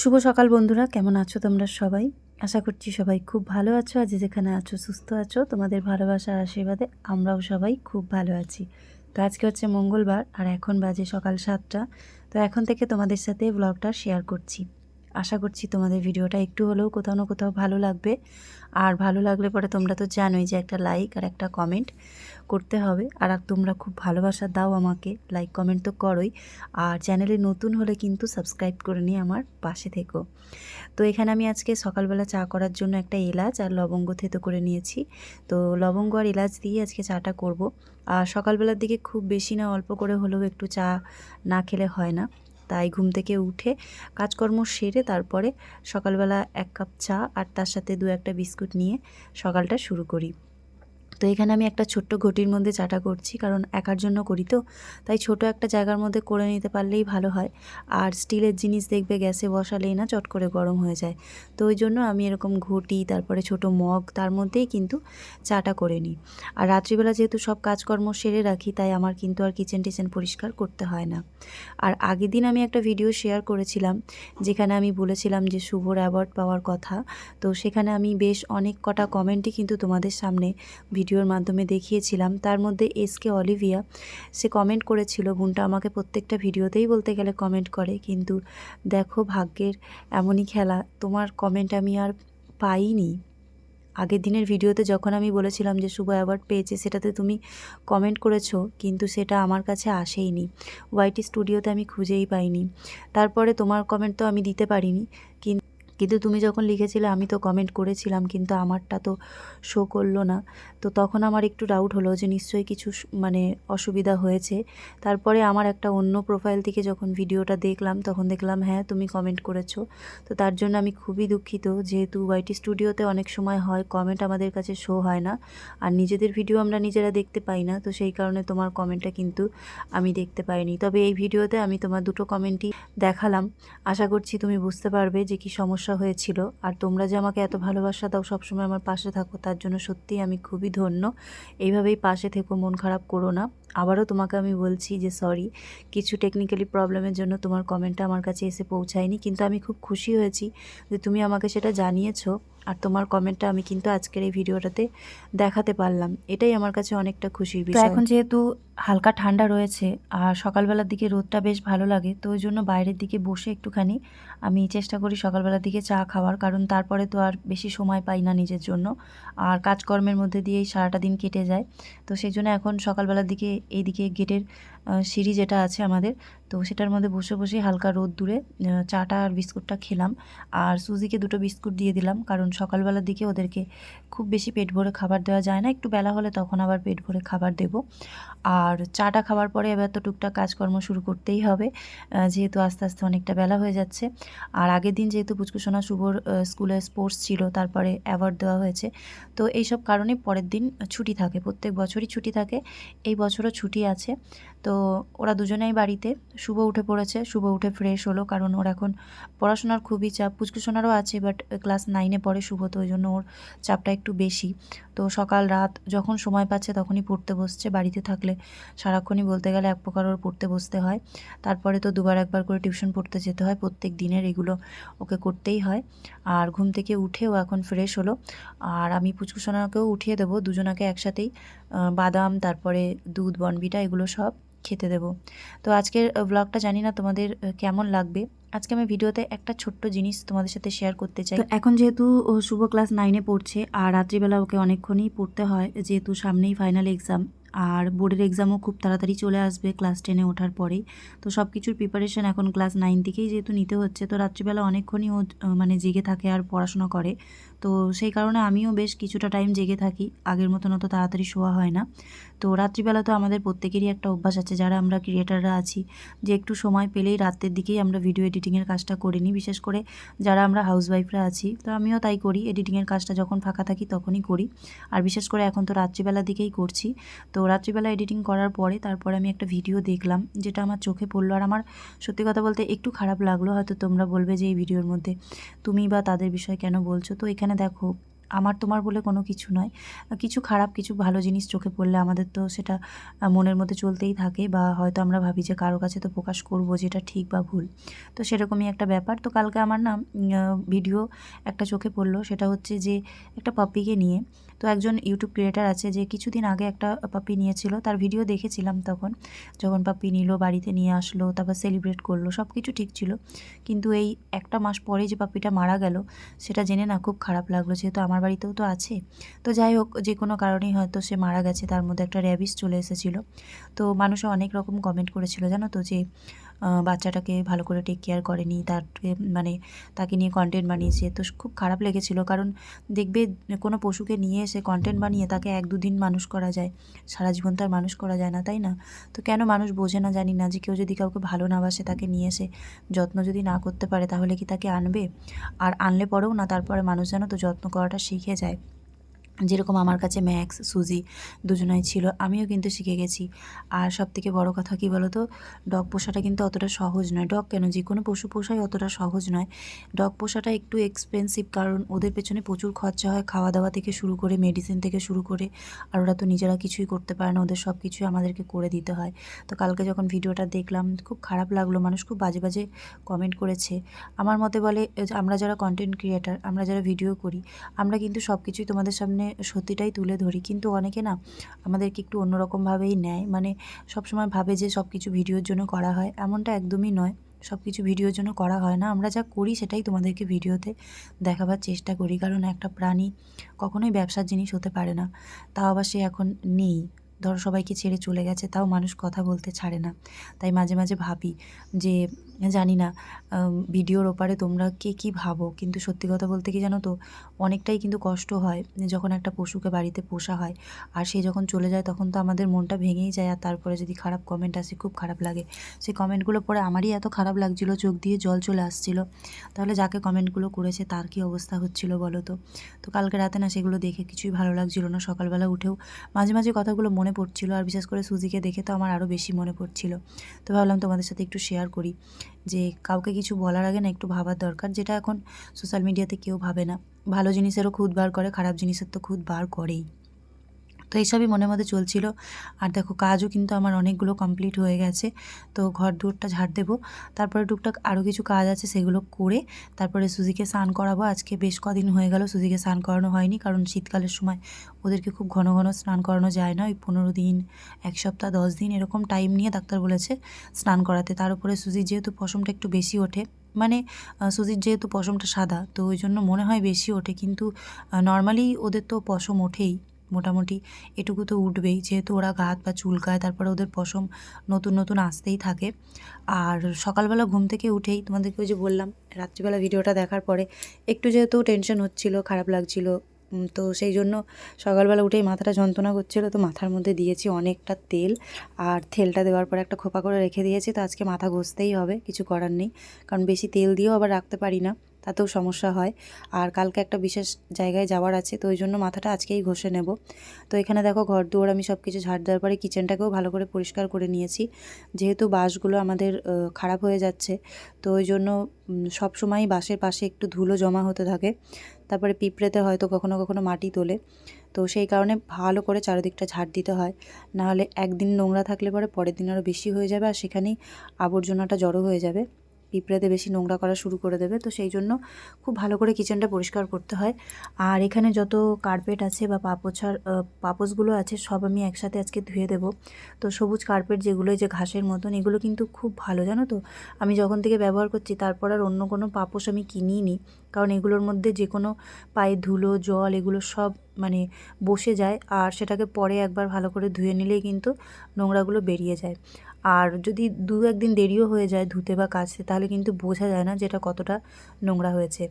শুভ সকাল বন্ধুরা, কেমন আছো তোমরা সবাই? আশা করছি সবাই খুব ভালো আছো। আজ যেখানে আছো সুস্থ আছো, তোমাদের ভালোবাসার আশীর্বাদে আমরাও সবাই খুব ভালো আছি। তো আজকে হচ্ছে মঙ্গলবার আর এখন বাজে সকাল 7টা। তো এখন থেকে তোমাদের সাথে ব্লগটা শেয়ার করছি। আশা করছি তোমাদের ভিডিওটা একটু হলেও কোথাও না কোথাও ভালো লাগবে। আর ভালো লাগলে পরে তোমরা তো জানোই যে একটা লাইক আর একটা কমেন্ট করতে হবে। আর তোমরা খুব ভালোবাসা দাও আমাকে, লাইক কমেন্ট তো করোই। আর চ্যানেলে নতুন হলে কিন্তু সাবস্ক্রাইব করে নিয়ে আমার পাশে থেকো। তো এখানে আমি আজকে সকালবেলা চা করার জন্য একটা এলাচ আর লবঙ্গ থেতো করে নিয়েছি। তো লবঙ্গ আর এলাচ দিয়ে আজকে চাটা করব। আর সকালবেলার দিকে খুব বেশি না, অল্প করে হলেও একটু চা না খেলে হয় না। তাই ঘুম থেকে উঠে কাজকর্ম সেরে তারপরে সকালবেলা 1 কাপ চা আর তার সাথে 2-1টা বিস্কুট নিয়ে সকালটা শুরু করি। তো এখানে আমি একটা ছোট্ট ঘটির মধ্যে চাটা করছি, কারণ একার জন্য করি তো, তাই ছোট একটা জায়গার মধ্যে করে নিতে পারলেই ভালো হয়। আর স্টিলের জিনিস দেখবে গ্যাসে বসালেই না চট করে গরম হয়ে যায়। তো ওই জন্য আমি এরকম ঘটি, তারপরে ছোট মগ, তার মধ্যেই কিন্তু চাটা করে নিই। আর রাত্রিবেলা যেহেতু সব কাজকর্ম সেরে রাখি, তাই আমার কিন্তু আর কিচেন টিচেন পরিষ্কার করতে হয় না। আর আগের দিন আমি একটা ভিডিও শেয়ার করেছিলাম, যেখানে আমি বলেছিলাম যে শুভর অ্যাওয়ার্ড পাওয়ার কথা। তো সেখানে আমি বেশ অনেক কটা কমেন্টই কিন্তু তোমাদের সামনে ভিডিওর মাধ্যমে দেখিয়েছিলাম। তার মধ্যে এসকে অলিভিয়া, সে কমেন্ট করেছিল। বোনটা আমাকে প্রত্যেকটা ভিডিওতেই বলতে গেলে কমেন্ট করে, কিন্তু দেখো ভাগ্যের এমনই খেলা, তোমার কমেন্ট আমি আর পাইনি। আগের দিনের ভিডিওতে যখন আমি বলেছিলাম যে শুভ অ্যাওয়ার্ড পেয়েছে, সেটাতে তুমি কমেন্ট করেছো, কিন্তু সেটা আমার কাছে আসেইনি। ওয়াইটি স্টুডিওতে আমি খুঁজেই পাইনি। তারপরে তোমার কমেন্ট তো আমি দিতে পারিনি, কিন্তু তুমি যখন লিখেছিলে আমি তো কমেন্ট করেছিলাম, কিন্তু আমারটা তো শো করলো না। তো তখন আমার একটু ডাউট হলো যে নিশ্চয়ই কিছু মানে অসুবিধা হয়েছে। তারপরে আমার একটা অন্য প্রোফাইল থেকে যখন ভিডিওটা দেখলাম, তখন দেখলাম হ্যাঁ তুমি কমেন্ট করেছো। তো তার জন্য আমি খুবই দুঃখিত, যেহেতু ওয়াইটি স্টুডিওতে অনেক সময় হয় কমেন্ট আমাদের কাছে শো হয় না, আর নিজেদের ভিডিও আমরা নিজেরা দেখতে পাই না। তো সেই কারণে তোমার কমেন্টটা কিন্তু আমি দেখতে পাইনি। তবে এই ভিডিওতে আমি তোমার দুটো কমেন্টই দেখালাম। আশা করছি তুমি বুঝতে পারবে যে কি সমস্যা হয়েছিল। আর তোমরা যে আমাকে এত ভালোবাসা দাও, সবসময় আমার পাশে থাকো, তার জন্য সত্যিই আমি খুবই ধন্য। এইভাবেই পাশে থেকো, মন খারাপ করো না। আবারও তোমাকে আমি বলছি যে সরি, কিছু টেকনিক্যালি প্রবলেমের জন্য তোমার কমেন্টটা আমার কাছে এসে পৌঁছায়নি, কিন্তু আমি খুব খুশি হয়েছি যে তুমি আমাকে সেটা জানিয়েছো। আর তোমার কমেন্টটা আমি কিন্তু আজকের এই ভিডিওটাতে দেখাতে পারলাম, এটাই আমার কাছে অনেকটা খুশির বিষয়। তো এখন যেহেতু হালকা ঠান্ডা রয়েছে আর সকালবেলার দিকে রোদটা বেশ ভালো লাগে, তো ওই জন্য বাইরের দিকে বসে একটুখানি আমি চেষ্টা করি সকালবেলার দিকে চা খাওয়ার, কারণ তারপরে তো আর বেশি সময় পাই না নিজের জন্য, আর কাজকর্মের মধ্যে দিয়েই সারাটা দিন কেটে যায়। তো সেই জন্য এখন সকালবেলার দিকে এইদিকে গেটের সিঁড়ি যেটা আছে আমাদের, তো সেটার মধ্যে বসে বসে হালকা রোদ দূরে চাটা আর বিস্কুটটা খেলাম। আর সুজিকে 2টো বিস্কুট দিয়ে দিলাম, কারণ সকালবেলার দিকে ওদেরকে খুব বেশি পেট ভরে খাবার দেওয়া যায় না, একটু বেলা হলে তখন আবার পেট ভরে খাবার দেব। আর চাটা খাওয়ার পরে এবার তো টুকটাক কাজকর্ম শুরু করতেই হবে, যেহেতু আস্তে আস্তে অনেকটা বেলা হয়ে যাচ্ছে। আর আগের দিন যেহেতু পুচকুসোনা শুভর স্কুলে স্পোর্টস ছিল, তারপরে অ্যাওয়ার্ড দেওয়া হয়েছে, তো এইসব কারণে পরের দিন ছুটি থাকে, প্রত্যেক বছরই ছুটি থাকে, এই বছরও ছুটি আছে। তো ওরা দুজনেই বাড়িতে। শুভ উঠে পড়েছে, শুভ উঠে ফ্রেশ হলো, কারণ ওর এখন পড়াশোনার খুবই চাপ। পুচকুসোনারও আছে, বাট ক্লাস 9-এ পড়ে শুভ, তো ওই জন্য ওর চাপটা একটু বেশি। তো সকাল রাত যখন সময় পাচ্ছে তখনই পড়তে বসছে। বাড়িতে থাকলে সারাক্ষণই বলতে গেলে এক প্রকার ওর পড়তে বসতে হয়। তারপরে তো 2বার 1বার করে টিউশন পড়তে যেতে হয়, প্রত্যেক দিনের এগুলো ওকে করতেই হয়। আর ঘুম থেকে উঠে ও এখন ফ্রেশ হলো, আর আমি পুচকুসোনাকেও উঠিয়ে দেবো, দুজনাকে একসাথেই বাদাম, তারপরে দুধ, বর্নভিটা এগুলো সব খেতে দেবো। তো আজকের ব্লগটা জানি না তোমাদের কেমন লাগবে। আজকে আমি ভিডিওতে একটা ছোট্ট জিনিস তোমাদের সাথে শেয়ার করতে চাই। তো এখন যেহেতু শুভ ক্লাস 9-এ পড়ছে, আর রাত্রিবেলা ওকে অনেকক্ষণই পড়তে হয়, যেহেতু সামনেই ফাইনাল এক্সাম, আর বোর্ডের এক্সামও খুব তাড়াতাড়ি চলে আসবে ক্লাস 10-এ ওঠার পরেই। তো সব কিছুর প্রিপারেশন এখন ক্লাস 9 থেকেই যেহেতু নিতে হচ্ছে, তো রাত্রিবেলা অনেকক্ষণই ও মানে জেগে থাকে আর পড়াশোনা করে। তো সেই কারণে আমিও বেশ কিছুটা টাইম জেগে থাকি, আগের মতন অত তাড়াতাড়ি শোয়া হয় না। তো রাত্রিবেলা তো আমাদের প্রত্যেকেরই একটা অভ্যাস আছে, যারা আমরা ক্রিয়েটাররা আছি, যে একটু সময় পেলেই রাতের দিকেই আমরা ভিডিও এডিটিংয়ের কাজটা করে নিই। বিশেষ করে যারা আমরা হাউসওয়াইফরা আছি, তো আমিও তাই করি, এডিটিংয়ের কাজটা যখন ফাঁকা থাকি তখনই করি। আর বিশেষ করে এখন তো রাত্রিবেলার দিকেই করছি। তো রাত্রিবেলা এডিটিং করার পরে তারপরে আমি একটা ভিডিও দেখলাম, যেটা আমার চোখে পড়লো, আর আমার সত্যি কথা বলতে একটু খারাপ লাগলো। হয়তো তোমরা বলবে যে এই ভিডিওর মধ্যে তুমি বা তাদের বিষয় কেন বলছো। তো এখানে দেখো, আমার তোমার বলে কোনো কিছু নয়, কিছু খারাপ কিছু ভালো জিনিস চোখে পড়লে আমাদের তো সেটা মনের মধ্যে চলতেই থাকে, বা হয়তো আমরা ভাবি যে কারো কাছে তো প্রকাশ করবো যেটা ঠিক বা ভুল। তো সেরকমই একটা ব্যাপার। তো কালকে আমার না ভিডিও একটা চোখে পড়লো, সেটা হচ্ছে যে একটা পাপ্পিকে নিয়ে। তো একজন ইউটিউব ক্রিয়েটার আছে যে কিছুদিন আগে একটা পাপ্পি নিয়েছিল, তার ভিডিও দেখেছিলাম তখন, যখন পাপ্পি নিল বাড়িতে নিয়ে আসলো, তারপর সেলিব্রেট করলো, সব কিছু ঠিক ছিল। কিন্তু এই একটা মাস পরে যে পাপ্পিটা মারা গেল সেটা জেনে না খুব খারাপ লাগলো, যেহেতু আমার বাড়িতেও তো আছে। তো যাই হোক, যে কোনো কারণেই হয়তো সে মারা গেছে, তার মধ্যে একটা র্যাবিস চলে এসেছিলো। তো মানুষও অনেক রকম কমেন্ট করেছিল জানো তো, যে বাচ্চাটাকে ভালো করে টেক কেয়ার করেনি, তারকে মানে তাকে নিয়ে কন্টেন্ট বানিয়েছে। তো খুব খারাপ লেগেছিল, কারণ দেখবে কোনো পশুকে নিয়ে এসে কন্টেন্ট বানিয়ে তাকে 1-2 দিন মানুষ করা যায়, সারা জীবন তো আর মানুষ করা যায় না, তাই না? তো কেন মানুষ বোঝে না জানি না, যে কেউ যদি কাউকে ভালো না বাসে তাকে নিয়ে এসে যত্ন যদি না করতে পারে তাহলে কি তাকে আনবে? আর আনলে পরেও না, তারপরে মানুষ জানো তো যত্ন করাটা শিখে যায়। যেরকম আমার কাছে ম্যাক্স, সুজি দুজনাই ছিল, আমিও কিন্তু শিখে গেছি। আর সবথেকে বড় কথা কী বলো তো, ডগ পোষাটা কিন্তু অতটা সহজ নয়। ডগ কেন, যে কোনো পশু পোষাই অতটা সহজ নয়। ডগ পোষাটা একটু এক্সপেন্সিভ, কারণ ওদের পেছনে প্রচুর খরচা হয়, খাওয়া দাওয়া থেকে শুরু করে, মেডিসিন থেকে শুরু করে। আর ওরা তো নিজেরা কিছুই করতে পারে না, ওদের সব কিছুই আমাদেরকে করে দিতে হয়। তো কালকে যখন ভিডিওটা দেখলাম খুব খারাপ লাগলো, মানুষ খুব বাজে বাজে কমেন্ট করেছে। আমার মতে বলে যে আমরা যারা কন্টেন্ট ক্রিয়েটার, আমরা যারা ভিডিও করি, আমরা কিন্তু সব কিছুই তোমাদের সামনে সত্যিটাই তুলে ধরি, কিন্তু অনেকে না আমাদেরকে একটু অন্যরকমভাবেই নেয়, মানে সবসময় ভাবে যে সব কিছু ভিডিওর জন্য করা হয়, এমনটা একদমই নয়। সব কিছু ভিডিওর জন্য করা হয় না, আমরা যা করি সেটাই তোমাদেরকে ভিডিওতে দেখাবার চেষ্টা করি, কারণ একটা প্রাণী কখনোই ব্যবসার জিনিস হতে পারে না। তাও আবার সে এখন নেই, ধরো সবাইকে ছেড়ে চলে গেছে, তাও মানুষ কথা বলতে ছাড়ে না। তাই মাঝে মাঝে ভাবি যে জানি না ভিডিওর ওপারে তোমরা কে কী ভাবো, কিন্তু সত্যি কথা বলতে কি জানো তো, অনেকটাই কিন্তু কষ্ট হয় যখন একটা পশুকে বাড়িতে পোষা হয়, আর সে যখন চলে যায় তখন তো আমাদের মনটা ভেঙেই যায়। আর তারপরে যদি খারাপ কমেন্ট আসে খুব খারাপ লাগে। সেই কমেন্টগুলো পড়ে আমারই এত খারাপ লাগছিলো, চোখ দিয়ে জল চলে আসছিলো। তাহলে যাকে কমেন্টগুলো করেছে তার কী অবস্থা হচ্ছিলো বলো তো। তো কালকে রাতে না সেগুলো দেখে কিছুই ভালো লাগছিলো না, সকালবেলা উঠেও মাঝে মাঝে কথাগুলো মনে পড়ছিলো, আর বিশেষ করে সুজিকে দেখে তো আমার আরও বেশি মনে পড়ছিলো। তো ভাবলাম তোমাদের সাথে একটু শেয়ার করি, যে কাউকে কিছু বলার আগে না একটু ভাবার দরকার, যেটা এখন সোশ্যাল মিডিয়াতে কেউ ভাবে না। ভালো জিনিসেরও খুদ বার করে, খারাপ জিনিসের তো খুদ বার করেই। তো এইসবই মনের মধ্যে চলছিল। আর দেখো কাজও কিন্তু আমার অনেকগুলো কমপ্লিট হয়ে গেছে। তো ঘর দুয়ারটা ঝাড় দেবো, তারপরে টুকটাক আরও কিছু কাজ আছে সেগুলো করে তারপরে সুজিকে স্নান করাবো। আজকে বেশ কদিন হয়ে গেল সুজিকে স্নান করানো হয়নি, কারণ শীতকালের সময় ওদেরকে খুব ঘন ঘন স্নান করানো যায় না, ওই 15 দিন, 1 সপ্তাহ, 10 দিন এরকম টাইম নিয়ে ডাক্তার বলেছে স্নান করাতে। তার উপরে সুজির যেহেতু পশমটা একটু বেশি ওঠে, মানে সুজির যেহেতু পশমটা সাদা, তো ওই জন্য মনে হয় বেশি ওঠে, কিন্তু নর্মালি ওদের তো পশম ওঠেই, মোটামুটি এটুকু তো উঠবেই, যেহেতু ওরা গা হাত পা চুলকায়, তারপরে ওদের পশম নতুন নতুন আসতেই থাকে। আর সকালবেলা ঘুম থেকে উঠেই তোমাদেরকে ওই যে বললাম, রাত্রিবেলা ভিডিওটা দেখার পরে একটু যেহেতু টেনশন হচ্ছিল, খারাপ লাগছিল, তো সেই জন্য সকালবেলা উঠেই মাথাটা যন্ত্রণা করছিল, তো মাথার মধ্যে দিয়েছি অনেকটা তেল, আর তেলটা দেওয়ার পরে একটা খোপা করে রেখে দিয়েছি। তো আজকে মাথা ঘষতেই হবে, কিছু করার নেই, কারণ বেশি তেল দিয়েও আবার রাখতে পারি না, তাতেও সমস্যা হয়। আর কালকে একটা বিশেষ জায়গায় যাওয়ার আছে, তো ওই জন্য মাথাটা আজকেই ঘষে নেব। তো এখানে দেখো ঘর দুয়ার আমি সব কিছু ঝাড় দেওয়ার পরে কিচেনটাকেও ভালো করে পরিষ্কার করে নিয়েছি, যেহেতু বাঁশগুলো আমাদের খারাপ হয়ে যাচ্ছে, তো ওই জন্য সব সময় বাঁশের পাশে একটু ধুলো জমা হতে থাকে, তারপরে পিঁপড়েতে হয়তো কখনো কখনো মাটি তোলে, তো সেই কারণে ভালো করে চারিদিকটা ঝাড় দিতে হয়, নাহলে একদিন নোংরা থাকলে পরে পরের দিন আরও বেশি হয়ে যাবে, আর সেখানেই আবর্জনাটা জড়ো হয়ে যাবে, পিঁপড়েতে বেশি নোংরা করা শুরু করে দেবে। তো সেই জন্য খুব ভালো করে কিচেনটা পরিষ্কার করতে হয়। আর এখানে যত কার্পেট আছে বা পাপোছার পাপোশগুলো আছে সব আমি একসাথে আজকে ধুয়ে দেবো। তো সবুজ কার্পেট যেগুলো, যে ঘাসের মতন, এগুলো কিন্তু খুব ভালো জানো তো। আমি যখন থেকে ব্যবহার করছি তারপর আর অন্য কোনো পাপোশ আমি কিনিই নি, কারণ এগুলোর মধ্যে যে কোনো পায়ে ধুলো, জল, এগুলো সব মানে বসে যায়, আর সেটাকে পরে একবার ভালো করে ধুয়ে নিলেই কিন্তু নোংরাগুলো বেরিয়ে যায়। আর যদি 2-1 দিন দেরিও হয়ে যায় ধুতে বা কাচতে, তাহলে কিন্তু বোঝা যায় না যে এটা কতটা নোংরা হয়েছে।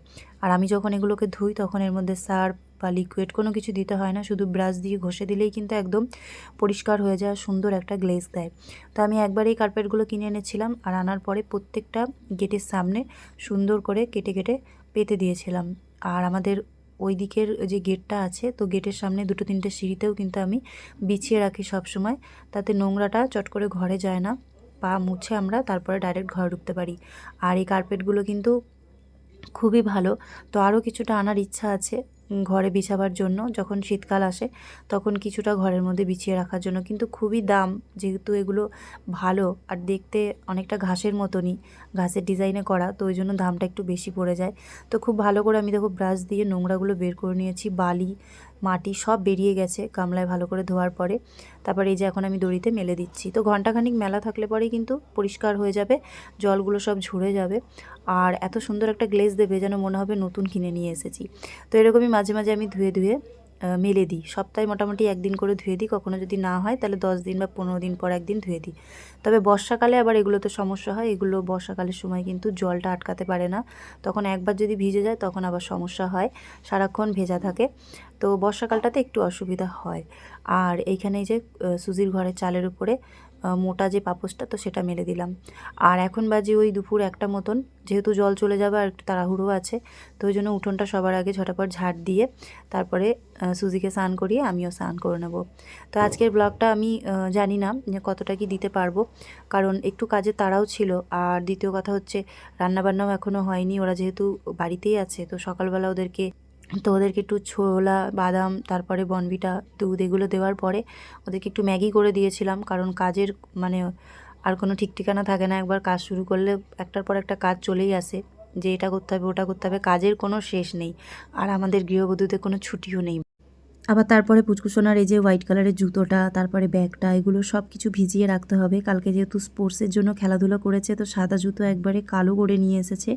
আর আমি যখন এগুলোকে ধুই তখন এর মধ্যে সার্ফ বা লিকুইড কোনো কিছু দিতে হয় না, শুধু ব্রাশ দিয়ে ঘষে দিলেই কিন্তু একদম পরিষ্কার হয়ে যায়, সুন্দর একটা গ্লেজ দেয়। তো আমি একবারেই কার্পেটগুলো কিনে এনেছিলাম, আর আনার পরে প্রত্যেকটা গেটের সামনে সুন্দর করে কেটে কেটে পেতে দিয়েছিলাম। আর আমাদের ওই দিকের যে গেটটা আছে, তো গেটের সামনে 2-3টে সিঁড়িতেও কিন্তু আমি বিছিয়ে রাখি সব সময়, তাতে নোংরাটা চট করে ঘরে যায় না, পা মুছে আমরা তারপরে ডাইরেক্ট ঘরে ঢুকতে পারি। আর এই কার্পেটগুলো কিন্তু খুবই ভালো। তো আরও কিছুটা আনার ইচ্ছা আছে, ঘরে বিছাবার জন্য, যখন শীতকাল আসে তখন কিছুটা ঘরের মধ্যে বিছিয়ে রাখার জন্য। কিন্তু খুবই দাম, যেহেতু এগুলো ভালো আর দেখতে অনেকটা ঘাসের মতনই, ঘাসের ডিজাইনে করা, তো ওই জন্য দামটা একটু বেশি পড়ে যায়। তো খুব ভালো করে আমি দেখো ব্রাশ দিয়ে নোংরাগুলো বের করে নিয়েছি, বালি মাটি সব বেরিয়ে গেছে গামলায় ভালো করে ধোয়ার পরে। তারপরে এই যে এখন আমি দড়িতে মেলে দিচ্ছি। তো ঘন্টাখানিক মেলা থাকলে পরেই কিন্তু পরিষ্কার হয়ে যাবে, জলগুলো সব ঝরে যাবে, আর এত সুন্দর একটা গ্লেজ দেবে যেন মনে হবে নতুন কিনে নিয়ে এসেছি। তো এরকমই মাঝে মাঝে আমি ধুয়ে ধুয়ে মেলে দিই, সপ্তাহে মোটামুটি একদিন করে ধুয়ে দিই, কখনো যদি না হয় তাহলে 10 দিন বা 15 দিন পর একদিন ধুয়ে দিই। তবে বর্ষাকালে আবার এগুলোতে সমস্যা হয়, এগুলো বর্ষাকালের সময় কিন্তু জলটা আটকাতে পারে না, তখন একবার যদি ভিজে যায় তখন আবার সমস্যা হয়, সারাক্ষণ ভেজা থাকে, তো বর্ষাকালটাতে একটু অসুবিধা হয়। আর এইখানে যে সুজির ঘরের চালের উপরে মোটা যে পাপোশটা, তো সেটা মেলে দিলাম। আর এখন বাজে ওই দুপুর 1টা মতন, যেহেতু জল চলে যাবে আর একটু তাড়াহুড়ো আছে, তো ওই জন্য উঠোনটা সবার আগে ঝটাপট ঝাড় দিয়ে তারপরে সুজিকে স্নান করিয়ে আমিও স্নান করে নেব। তো আজকের ব্লগটা আমি জানি না যে কতটা কি দিতে পারবো, কারণ একটু কাজের তাড়াও ছিল, আর দ্বিতীয় কথা হচ্ছে রান্নাবান্নাও এখনও হয়নি, ওরা যেহেতু বাড়িতেই আছে, তো সকালবেলা ওদেরকে একটু ছোলা বাদাম তারপরে বনভিটা দুধ এগুলো দেওয়ার পরে ওদেরকে একটু ম্যাগি করে দিয়েছিলাম, কারণ কাজের মানে আর কোনো ঠিক ঠিকানা থাকে না, একবার কাজ শুরু করলে একটার পর একটা কাজ চলেই আসে, যে এটা করতে হবে ওটা করতে হবে, কাজের কোনো শেষ নেই, আর আমাদের গৃহবধূদের কোনো ছুটিও নেই। আবার তারপরে পুচকুসোনার এই যে হোয়াইট কালারের জুতোটা, তারপরে ব্যাগটা, এগুলো সব কিছু ভিজিয়ে রাখতে হবে, কালকে যেহেতু স্পোর্টসের জন্য খেলাধুলা করেছে, তো সাদা জুতো একবারে কালো করে নিয়ে এসেছে।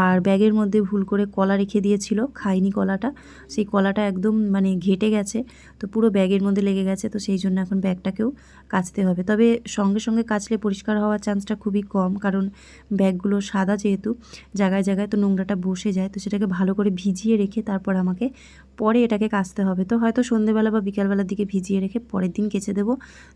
আর ব্যাগের মধ্যে ভুল করে কলা রেখে দিয়েছিল, খাইনি কলাটা, সেই কলাটা একদম মানে ঘেটে গেছে, তো পুরো ব্যাগের মধ্যে লেগে গেছে, তো সেই জন্য এখন ব্যাগটাকেও কাচতে হবে। তবে সঙ্গে সঙ্গে কাচলে পরিষ্কার হওয়ার চান্সটা খুবই কম, কারণ ব্যাগগুলো সাদা যেহেতু জায়গায় জায়গায় তো নোংরাটা বসে যায়, তো সেটাকে ভালো করে ভিজিয়ে রেখে তারপর আমাকে পরে এটাকে কাচতে হবে। তো হয়তো সন্ধ্যেবেলা বা বিকালবেলার দিকে ভিজিয়ে রেখে পরের দিন কেচে দেবো,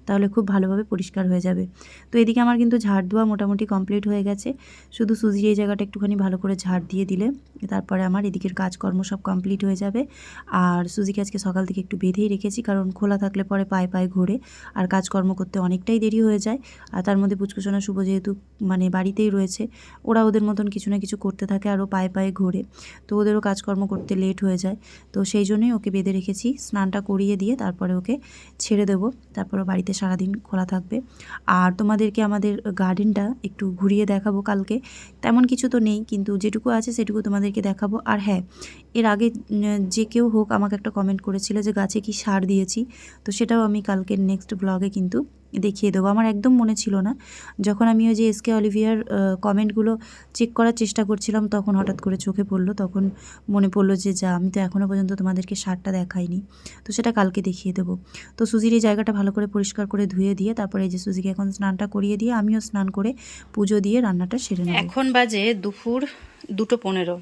তাহলে খুব ভালোভাবে পরিষ্কার হয়ে যাবে। তো এদিকে আমার কিন্তু ঝাড় দেওয়া মোটামুটি কমপ্লিট হয়ে গেছে, শুধু সুজির এই জায়গাটা একটুখানি ভালো করে ঝাড় দিয়ে দিলে তারপরে আমার এদিকের কাজকর্ম সব কমপ্লিট হয়ে যাবে। আর সুজিকে আজকে সকাল থেকে একটু বেঁধেই রেখেছি, কারণ খোলা থাকলে পরে পায়ে পায়ে ঘোরে আর কাজকর্ম করতে অনেকটাই দেরি হয়ে যায়। আর তার মধ্যে পুচকুসোনা শুভ যেহেতু মানে বাড়িতেই রয়েছে, ওরা ওদের মতন কিছু না কিছু করতে থাকে, আরও পায়ে পায়ে ঘোরে, তো ওদেরও কাজকর্ম করতে লেট হয়ে যায়, তো সেই জন্যই ওকে বেঁধে রেখেছি। স্নানটা করিয়ে দিয়ে তারপরে ওকে ছেড়ে দেবো, তারপরে বাড়িতে সারাদিন খোলা থাকবে। আর তোমাদেরকে আমাদের গার্ডেনটা একটু ঘুরিয়ে দেখাবো কালকে, তেমন কিছু তো নেই, কিন্তু যেটুকু আছে সেটুকু তোমাদেরকে দেখাবো। আর হ্যাঁ, এর আগে যে কেউ হোক আমাকে একটা কমেন্ট করেছিল যে গাছে কি সার দিয়েছি, তো সেটাও আমি কালকের নেক্সট ব্লগে কিন্তু দেখিয়ে দেবো। আমার একদম মনে ছিল না, যখন আমি ওই যে এসকে অলিভিয়ার কমেন্টগুলো চেক করার চেষ্টা করছিলাম, তখন হঠাৎ করে চোখে পড়লো, তখন মনে পড়লো যে যা, আমি তো এখনও পর্যন্ত তোমাদেরকে সারটা দেখাইনি, তো সেটা কালকে দেখিয়ে দেবো। তো সুজির এই জায়গাটা ভালো করে পরিষ্কার করে ধুয়ে দিয়ে তারপরে এই যে সুজিকে এখন স্নানটা করিয়ে দিয়ে আমিও স্নান করে পুজো দিয়ে রান্নাটা সেরে নেব। এখন বাজে দুপুর 2:15,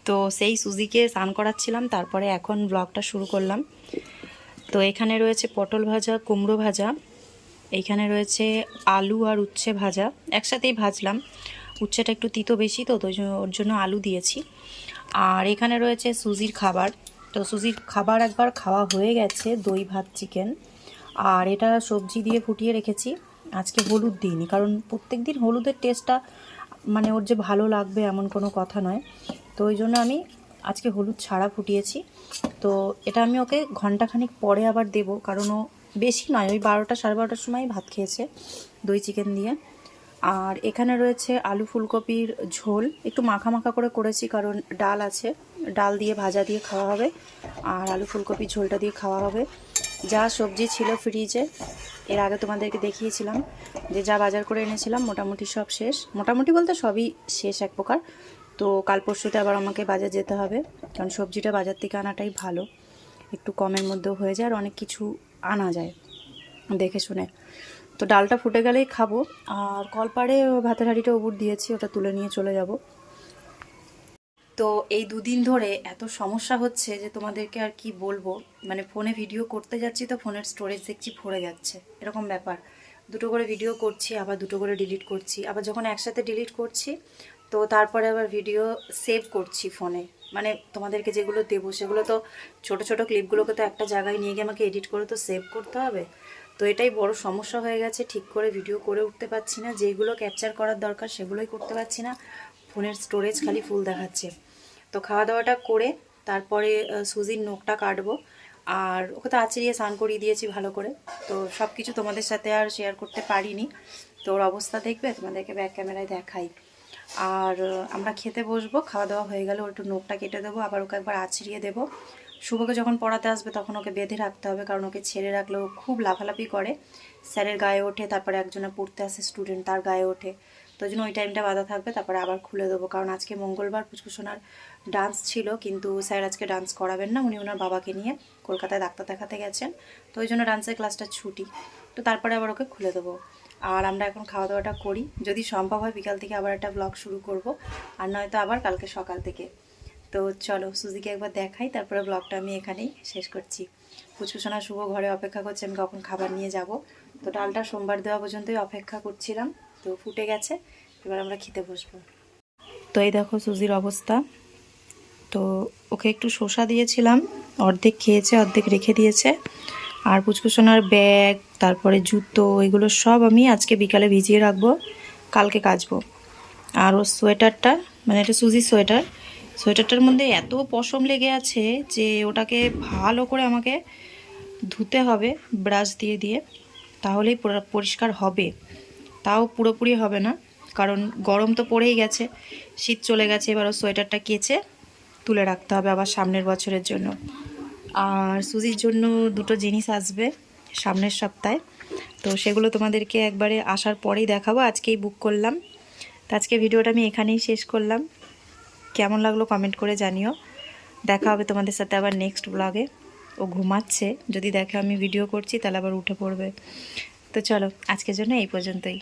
তো সেই সুজিকে স্নান করাচ্ছিলাম, তারপরে এখন ব্লগটা শুরু করলাম। তো এখানে রয়েছে পটল ভাজা, কুমড়ো ভাজা, এইখানে রয়েছে আলু আর উচ্ছে ভাজা, একসাথেই ভাজলাম, উচ্ছেটা একটু তিতো বেশি, তো ওর জন্য আলু দিয়েছি। আর এখানে রয়েছে সুজির খাবার, তো সুজির খাবার একবার খাওয়া হয়ে গেছে, দই ভাত চিকেন, আর এটা সবজি দিয়ে ফুটিয়ে রেখেছি। আজকে হলুদ দিইনি, কারণ প্রত্যেক দিন হলুদের টেস্টটা মানে ওর যে ভালো লাগবে এমন কোনো কথা নয়, তো ওই জন্য আমি আজকে হলুদ ছাড়া ফুটিয়েছি। তো এটা আমি ওকে ঘন্টাখানিক পরে আবার দেবো, কারণ ও বেশি নয়, ওই 12টা 12:30টার সময় ভাত খেয়েছে দই চিকেন দিয়ে। আর এখানে রয়েছে আলু ফুলকপির ঝোল, একটু মাখা মাখা করে করেছি, কারণ ডাল আছে, ডাল দিয়ে ভাজা দিয়ে খাওয়া হবে, আর আলু ফুলকপির ঝোলটা দিয়ে খাওয়া হবে। যা সবজি ছিল ফ্রিজে, এর আগে তোমাদেরকে দেখিয়েছিলাম যে যা বাজার করে এনেছিলাম, মোটামুটি সব শেষ, মোটামুটি বলতে সবই শেষ এক প্রকার। তো কাল পরশুতে আবার আমাকে বাজার যেতে হবে, কারণ সবজিটা বাজার থেকে আনাটাই ভালো, একটু কমের মধ্যেও হয়ে যায় আর অনেক কিছু আনা যায় দেখে শুনে। তো ডালটা ফুটে গেলেই খাবো, আর কলপাড়ে ভাতের হাঁড়িটা উপর দিয়েছি, ওটা তুলে নিয়ে চলে যাব। তো এই দুদিন ধরে এত সমস্যা হচ্ছে যে তোমাদেরকে আর কি বলবো, মানে ফোনে ভিডিও করতে যাচ্ছি তো ফোনের স্টোরেজ দেখছি ভরে যাচ্ছে, এরকম ব্যাপার। দুটো করে ভিডিও করছি, আবার দুটো করে ডিলিট করছি, আবার যখন একসাথে ডিলিট করছি তো তারপরে আবার ভিডিও সেভ করছি ফোনে, মানে তোমাদেরকে যেগুলো দেবো সেগুলো তো ছোট ছোট ক্লিপগুলোকে তো একটা জায়গায় নিয়ে গিয়ে আমাকে এডিট করে তো সেভ করতে হবে, তো এটাই বড় সমস্যা হয়ে গেছে, ঠিক করে ভিডিও করে উঠতে পারছি না, যেগুলো ক্যাপচার করার দরকার সেগুলোই করতে পারছি না, ফোনের স্টোরেজ খালি ফুল দেখাচ্ছে। তো খাওয়া দাওয়াটা করে তারপরে সুজির নখটা কাটবো, আর ওকে তো আঁচড়িয়ে স্নান করিয়ে দিয়েছি ভালো করে। তো সব কিছু তোমাদের সাথে আর শেয়ার করতে পারিনি, তো ওর অবস্থা দেখবে, তোমাদেরকে ব্যাক ক্যামেরায় দেখাই। আর আমরা খেতে বসবো, খাওয়া দাওয়া হয়ে গেলে ওর একটু নখটা কেটে দেবো, আবার ওকে একবার আঁচড়িয়ে দেবো। শুভকে যখন পড়াতে আসবে তখন ওকে বেঁধে রাখতে হবে, কারণ ওকে ছেড়ে রাখলেও খুব লাফালাফি করে, স্যারের গায়ে ওঠে, তারপরে একজনে পড়তে আসে স্টুডেন্ট তার গায়ে ওঠে, তো ওই জন্য ওই টাইমটা বাঁধা থাকবে, তারপরে আবার খুলে দেবো। কারণ আজকে মঙ্গলবার পুচকুসোনার ডান্স ছিল, কিন্তু স্যার আজকে ডান্স করাবেন না, উনি ওনার বাবাকে নিয়ে কলকাতায় ডাক্তার দেখাতে গেছেন, তো ওই জন্য ডান্সের ক্লাসটা ছুটি। তো তারপরে আবার ওকে খুলে দেবো। আর আমরা এখন খাওয়া দাওয়াটা করি, যদি সম্ভব হয় বিকাল থেকে আবার একটা ব্লগ শুরু করব, আর নয়তো আবার কালকে সকাল থেকে। তো চলো সুজিকে একবার দেখাই, তারপরে ব্লগটা আমি এখানেই শেষ করছি। পুচকুসোনা শুভ ঘরে অপেক্ষা করছে আমি কখন খাবার নিয়ে যাব। তো ডালটা সোমবার দেওয়া পর্যন্তই অপেক্ষা করছিলাম, তো ফুটে গেছে, এবার আমরা খেতে বসবো। তো এই দেখো সুজির অবস্থা। তো ওকে একটু শসা দিয়েছিলাম, অর্ধেক খেয়েছে, অর্ধেক রেখে দিয়েছে। আর পুচকুসোনার ব্যাগ, তারপরে জুতো, এগুলো সব আমি আজকে বিকালে ভিজিয়ে রাখবো, কালকে কাচবো। আর ওর সোয়েটারটা, মানে এটা সুজির সোয়েটার, সোয়েটারটার মধ্যে এত পশম লেগে আছে যে ওটাকে ভালো করে আমাকে ধুতে হবে ব্রাশ দিয়ে দিয়ে, তাহলেই পরিষ্কার হবে। তাও পুরোপুরি হবে না, কারণ গরম তো পড়েই গেছে, শীত চলে গেছে, এবার সোয়েটারটা কেচে তুলে রাখতে হবে আবার সামনের বছরের জন্য। আর সুজির জন্য দুটো জিনিস আসবে সামনের সপ্তাহে, তো সেগুলো তোমাদেরকে একবারে আসার পরেই দেখাবো, আজকেই বুক করলাম। তো আজকে ভিডিওটা আমি এখানেই শেষ করলাম, কেমন লাগলো কমেন্ট করে জানিও। দেখা হবে তোমাদের সাথে আবার নেক্সট ব্লগে। ও ঘুমাচ্ছে, যদি দেখে আমি ভিডিও করছি তাহলে আবার উঠে পড়বে। তো চলো আজকের জন্য এই পর্যন্তই।